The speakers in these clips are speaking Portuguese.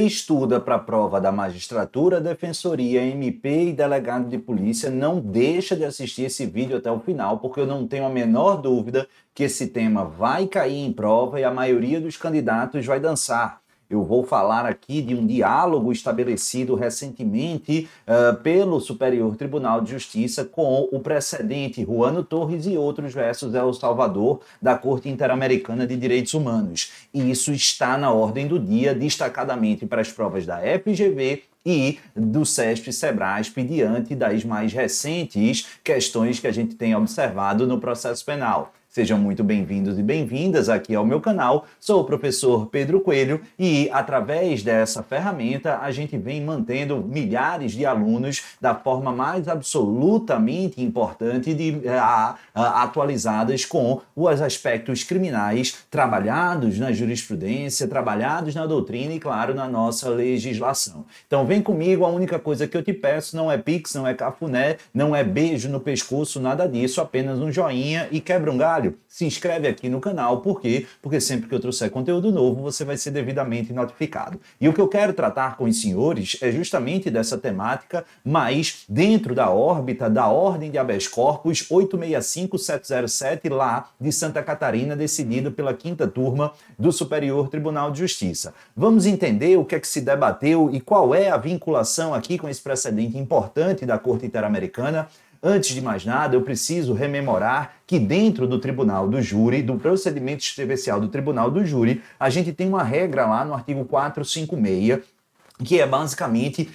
estuda para a prova da magistratura, defensoria, MP e delegado de polícia, não deixa de assistir esse vídeo até o final, porque eu não tenho a menor dúvida que esse tema vai cair em prova e a maioria dos candidatos vai dançar. Eu vou falar aqui de um diálogo estabelecido recentemente pelo Superior Tribunal de Justiça com o precedente Ruano Torres e outros versus El Salvador da Corte Interamericana de Direitos Humanos. E isso está na ordem do dia, destacadamente para as provas da FGV e do SESP e SEBRASP, diante das mais recentes questões que a gente tem observado no processo penal. Sejam muito bem-vindos e bem-vindas aqui ao meu canal. Sou o professor Pedro Coelho e, através dessa ferramenta, a gente vem mantendo milhares de alunos da forma mais absolutamente importante atualizadas com os aspectos criminais trabalhados na jurisprudência, trabalhados na doutrina e, claro, na nossa legislação. Então, vem comigo. A única coisa que eu te peço não é pix, não é cafuné, não é beijo no pescoço, nada disso, apenas um joinha e quebra um galho. Se inscreve aqui no canal, por quê? Porque sempre que eu trouxer conteúdo novo, você vai ser devidamente notificado. E o que eu quero tratar com os senhores é justamente dessa temática, mas dentro da órbita da Ordem de Habeas Corpus 865707, lá de Santa Catarina, decidido pela 5ª turma do Superior Tribunal de Justiça. Vamos entender o que é que se debateu e qual é a vinculação aqui com esse precedente importante da Corte Interamericana. Antes de mais nada, eu preciso rememorar que dentro do Tribunal do Júri, do procedimento especial do Tribunal do Júri, a gente tem uma regra lá no artigo 456, que é basicamente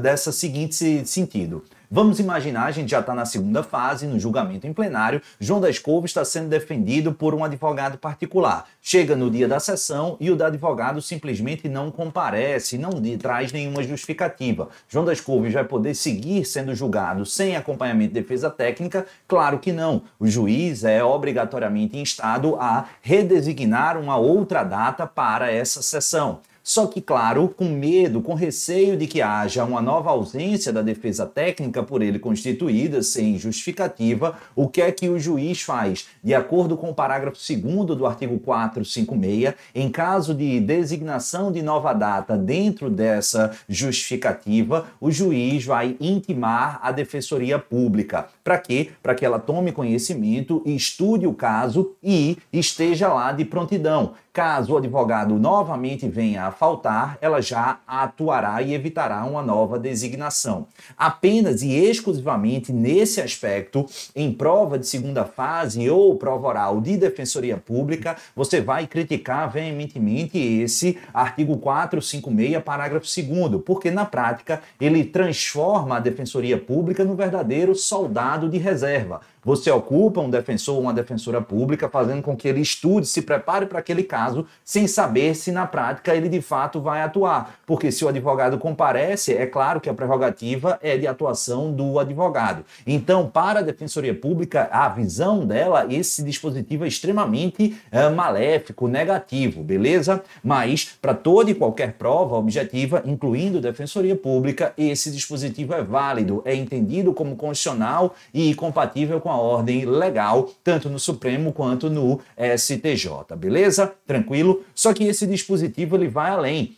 dessa seguinte sentido. Vamos imaginar, a gente já está na segunda fase, no julgamento em plenário, João das Couves está sendo defendido por um advogado particular. Chega no dia da sessão e o advogado simplesmente não comparece, não traz nenhuma justificativa. João das Couves vai poder seguir sendo julgado sem acompanhamento de defesa técnica? Claro que não. O juiz é obrigatoriamente instado a redesignar uma outra data para essa sessão. Só que, claro, com medo, com receio de que haja uma nova ausência da defesa técnica por ele constituída, sem justificativa, o que é que o juiz faz? De acordo com o parágrafo 2º do artigo 456, em caso de designação de nova data dentro dessa justificativa, o juiz vai intimar a Defensoria Pública. Para quê? Para que ela tome conhecimento, estude o caso e esteja lá de prontidão. Caso o advogado novamente venha a faltar, ela já atuará e evitará uma nova designação. Apenas e exclusivamente nesse aspecto, em prova de segunda fase ou prova oral de Defensoria Pública, você vai criticar veementemente esse artigo 456, parágrafo 2º, porque na prática ele transforma a Defensoria Pública no verdadeiro soldado de reserva. Você ocupa um defensor ou uma defensora pública, fazendo com que ele estude, se prepare para aquele caso, sem saber se na prática ele de fato vai atuar. Porque se o advogado comparece, é claro que a prerrogativa é de atuação do advogado. Então, para a Defensoria Pública, a visão dela, esse dispositivo é extremamente maléfico, negativo, beleza? Mas, para toda e qualquer prova objetiva, incluindo Defensoria Pública, esse dispositivo é válido, é entendido como constitucional e compatível com a ordem legal, tanto no Supremo quanto no STJ, beleza? Tranquilo? Só que esse dispositivo ele vai além.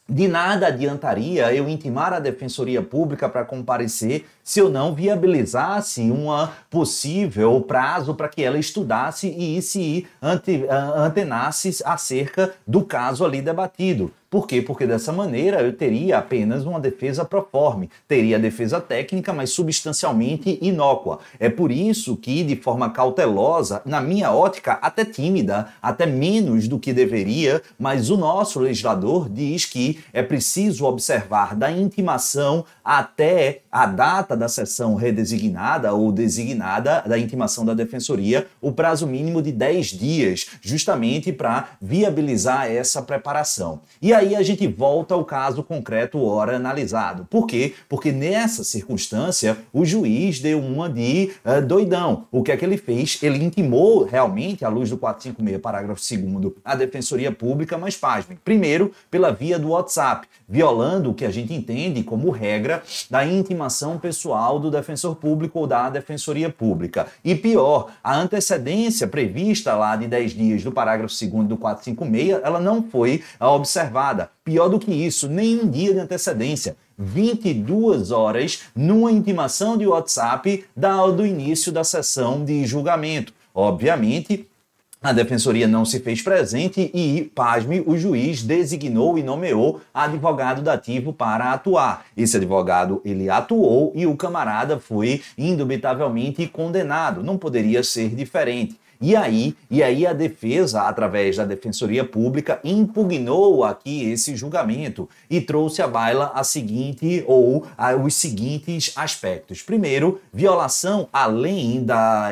De nada adiantaria eu intimar a Defensoria Pública para comparecer se eu não viabilizasse um possível prazo para que ela estudasse e se antenasse acerca do caso ali debatido. Por quê? Porque dessa maneira eu teria apenas uma defesa proforme, teria defesa técnica, mas substancialmente inócua. É por isso que, de forma cautelosa, na minha ótica, até tímida, até menos do que deveria, mas o nosso legislador diz que é preciso observar da intimação até a data da sessão redesignada ou designada da intimação da Defensoria, o prazo mínimo de 10 dias, justamente para viabilizar essa preparação. E aí a gente volta ao caso concreto ora analisado. Por quê? Porque nessa circunstância o juiz deu uma de doidão. O que é que ele fez? Ele intimou realmente, à luz do 456, parágrafo 2º, a Defensoria Pública, mas pasmem. Primeiro, pela via do WhatsApp, violando o que a gente entende como regra da intimação pessoal do defensor público ou da Defensoria Pública. E pior, a antecedência prevista lá de 10 dias do parágrafo 2º do 456, ela não foi observada adequada. Pior do que isso, nem um dia de antecedência. 22 horas numa intimação de WhatsApp do início da sessão de julgamento. Obviamente, a defensoria não se fez presente e, pasme, o juiz designou e nomeou advogado dativo para atuar. Esse advogado, ele atuou e o camarada foi indubitavelmente condenado. Não poderia ser diferente. E aí a defesa, através da Defensoria Pública, impugnou aqui esse julgamento e trouxe à baila os seguintes aspectos. Primeiro, violação, além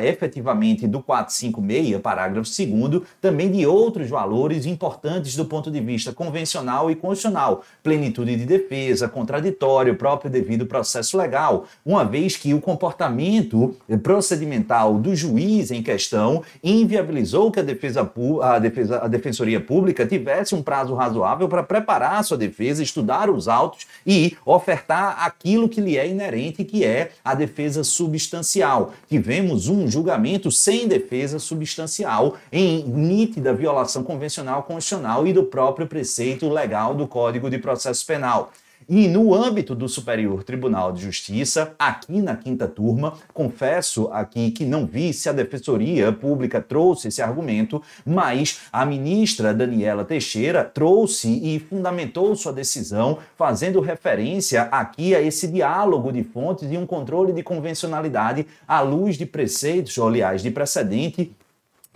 efetivamente do 456, parágrafo 2º, também de outros valores importantes do ponto de vista convencional e constitucional. Plenitude de defesa, contraditório, próprio devido processo legal, uma vez que o comportamento procedimental do juiz em questão inviabilizou que a Defensoria Pública tivesse um prazo razoável para preparar a sua defesa, estudar os autos e ofertar aquilo que lhe é inerente, que é a defesa substancial. Tivemos um julgamento sem defesa substancial, em nítida violação convencional constitucional e do próprio preceito legal do Código de Processo Penal. E no âmbito do Superior Tribunal de Justiça, aqui na quinta turma, confesso aqui que não vi se a Defensoria Pública trouxe esse argumento, mas a ministra Daniela Teixeira trouxe e fundamentou sua decisão fazendo referência aqui a esse diálogo de fontes e um controle de convencionalidade à luz de preceitos, ou aliás, de precedente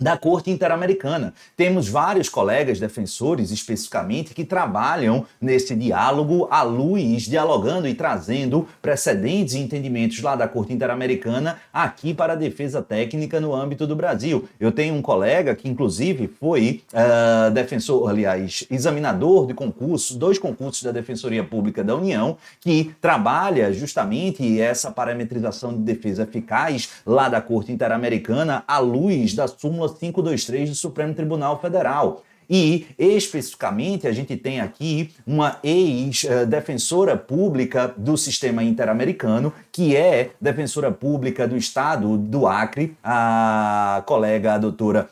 da Corte Interamericana. Temos vários colegas defensores, especificamente, que trabalham nesse diálogo à luz, dialogando e trazendo precedentes e entendimentos lá da Corte Interamericana aqui para a defesa técnica no âmbito do Brasil. Eu tenho um colega que, inclusive, foi defensor, aliás, examinador de concursos, 2 concursos da Defensoria Pública da União, que trabalha justamente essa parametrização de defesa eficaz lá da Corte Interamericana à luz da súmula 523 do Supremo Tribunal Federal. E, especificamente, a gente tem aqui uma ex-defensora pública do sistema interamericano, que é defensora pública do Estado do Acre, a colega, a doutora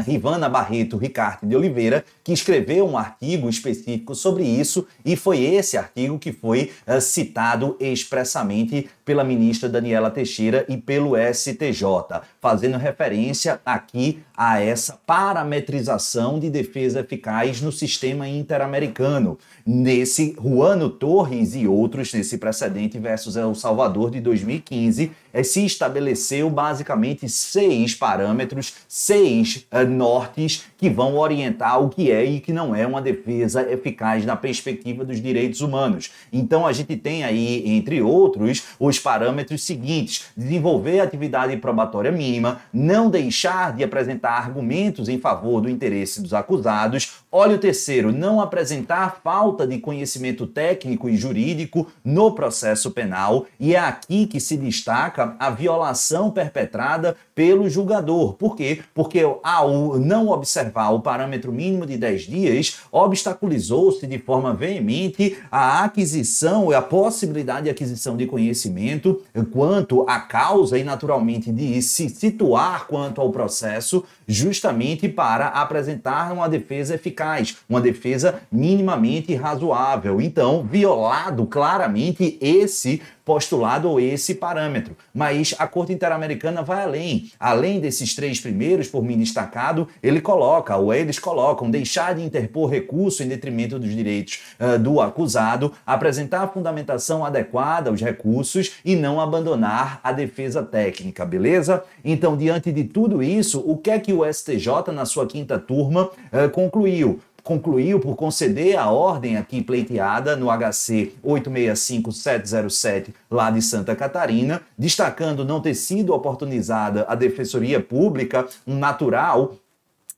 Rivana Barreto Ricarte de Oliveira, que escreveu um artigo específico sobre isso, e foi esse artigo que foi citado expressamente pela ministra Daniela Teixeira e pelo STJ, fazendo referência aqui a essa parametrização de defesa eficaz no sistema interamericano. Nesse Ruano Torres e outros, nesse precedente versus El Salvador de 2015, se estabeleceu basicamente 6 parâmetros, 6 nortes que vão orientar o que é e que não é uma defesa eficaz na perspectiva dos direitos humanos. Então a gente tem aí, entre outros, os parâmetros seguintes: desenvolver atividade probatória mínima, não deixar de apresentar argumentos em favor do interesse dos acusados. Olha o terceiro: não apresentar falta de conhecimento técnico e jurídico no processo penal. E é aqui que se destaca a violação perpetrada pelo julgador. Por quê? Porque ao não observar o parâmetro mínimo de 10 dias, obstaculizou-se de forma veemente a aquisição e a possibilidade de aquisição de conhecimento quanto à causa e, naturalmente, de se situar quanto ao processo, justamente para apresentar uma defesa eficaz, uma defesa minimamente razoável. Então, violado claramente esse postulado ou esse parâmetro. Mas a Corte Interamericana vai além. Além desses 3 primeiros, por mim destacado, eles colocam deixar de interpor recurso em detrimento dos direitos do acusado, apresentar a fundamentação adequada aos recursos e não abandonar a defesa técnica, beleza? Então, diante de tudo isso, o que é que o STJ, na sua quinta turma, concluiu? Concluiu por conceder a ordem aqui pleiteada no HC 865707 lá de Santa Catarina, destacando não ter sido oportunizada a Defensoria Pública natural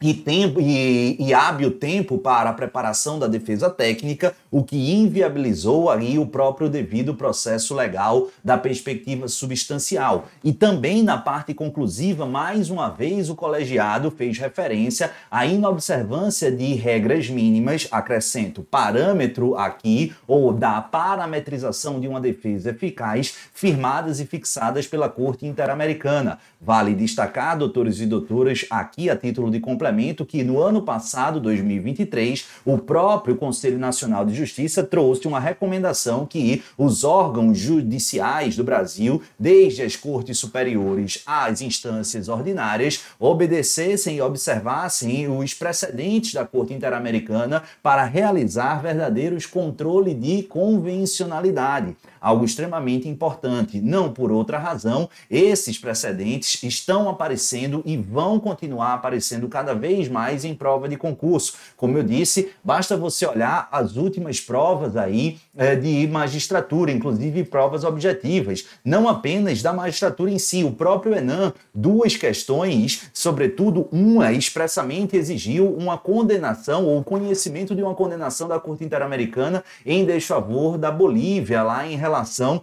e hábil tempo para a preparação da defesa técnica, o que inviabilizou aí o próprio devido processo legal da perspectiva substancial. E também na parte conclusiva, mais uma vez, o colegiado fez referência à inobservância de regras mínimas, acrescento parâmetro aqui, ou da parametrização de uma defesa eficaz, firmadas e fixadas pela Corte Interamericana. Vale destacar, doutores e doutoras, aqui a título de complemento, elemento que no ano passado, 2023, o próprio Conselho Nacional de Justiça trouxe uma recomendação que os órgãos judiciais do Brasil, desde as cortes superiores às instâncias ordinárias, obedecessem e observassem os precedentes da Corte Interamericana para realizar verdadeiros controles de convencionalidade. Algo extremamente importante. Não por outra razão, esses precedentes estão aparecendo e vão continuar aparecendo cada vez mais em prova de concurso. Como eu disse, basta você olhar as últimas provas aí de magistratura, inclusive provas objetivas, não apenas da magistratura em si. O próprio Enem, duas questões, sobretudo uma expressamente exigiu uma condenação ou conhecimento de uma condenação da Corte Interamericana em desfavor da Bolívia, lá em relação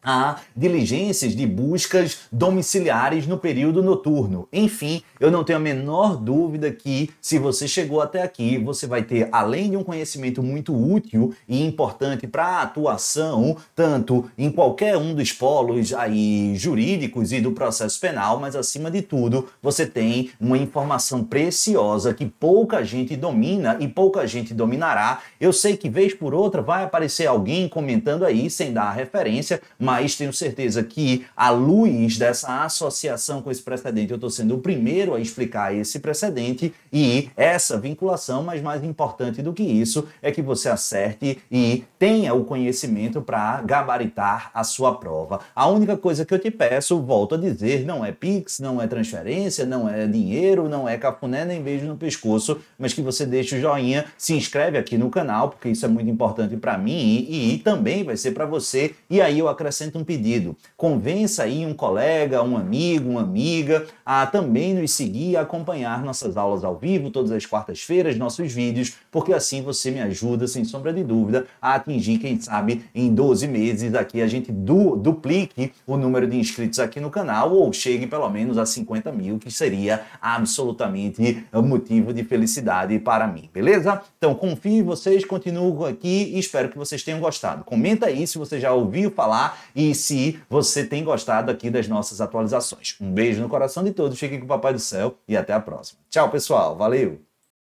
a diligências de buscas domiciliares no período noturno. Enfim, eu não tenho a menor dúvida que, se você chegou até aqui, você vai ter, além de um conhecimento muito útil e importante para a atuação, tanto em qualquer um dos polos aí jurídicos e do processo penal, mas acima de tudo, você tem uma informação preciosa que pouca gente domina e pouca gente dominará. Eu sei que vez por outra vai aparecer alguém comentando aí sem dar a referência, mas tenho certeza que, à luz dessa associação com esse precedente, eu estou sendo o primeiro a explicar esse precedente e essa vinculação, mas mais importante do que isso é que você acerte e tenha o conhecimento para gabaritar a sua prova. A única coisa que eu te peço, volto a dizer, não é Pix, não é transferência, não é dinheiro, não é cafuné nem beijo no pescoço, mas que você deixe o joinha, se inscreve aqui no canal, porque isso é muito importante para mim e também vai ser para você. E aí eu acrescento um pedido: convença aí um colega, um amigo, uma amiga a também nos seguir e acompanhar nossas aulas ao vivo todas as quartas-feiras, nossos vídeos, porque assim você me ajuda, sem sombra de dúvida, a atingir, quem sabe, em 12 meses aqui a gente duplique o número de inscritos aqui no canal ou chegue pelo menos a 50 mil, que seria absolutamente motivo de felicidade para mim, beleza? Então confio em vocês, continuo aqui e espero que vocês tenham gostado. Comenta aí se você já ouviu falar e se você tem gostado aqui das nossas atualizações. Um beijo no coração de todos, fiquem com o Papai do Céu e até a próxima. Tchau, pessoal. Valeu!